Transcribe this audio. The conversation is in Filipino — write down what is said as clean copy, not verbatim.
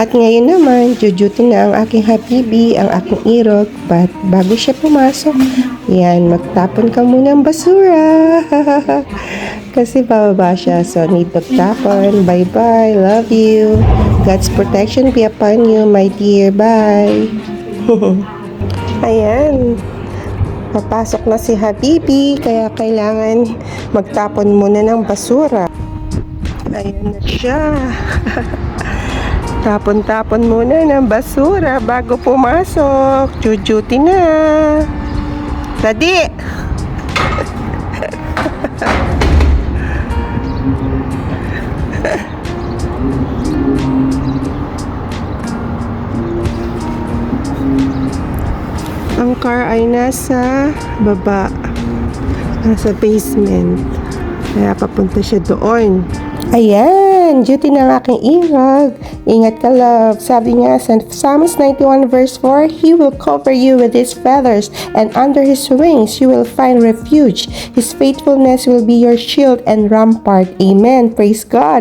At ngayon naman, jujuti na ang aking habibi, ang aking irog. But bago siya pumasok, yan, magtapon ka muna ng basura. Kasi bababa siya, so need magtapon. Bye-bye, love you. God's protection be upon you, my dear. Bye. Ayan. Papasok na si Habibi, kaya kailangan magtapon muna ng basura. Ayan na siya. Tapon-tapon muna ng basura bago pumasok. Jujuti na. Dadi! Ang car ay nasa baba, nasa basement, kaya papunta siya doon. Ayan, duty ng aking irog. Ingat ka, love. Sabi nga sa Psalms 91 verse 4, He will cover you with His feathers, and under His wings you will find refuge. His faithfulness will be your shield and rampart. Amen. Praise God.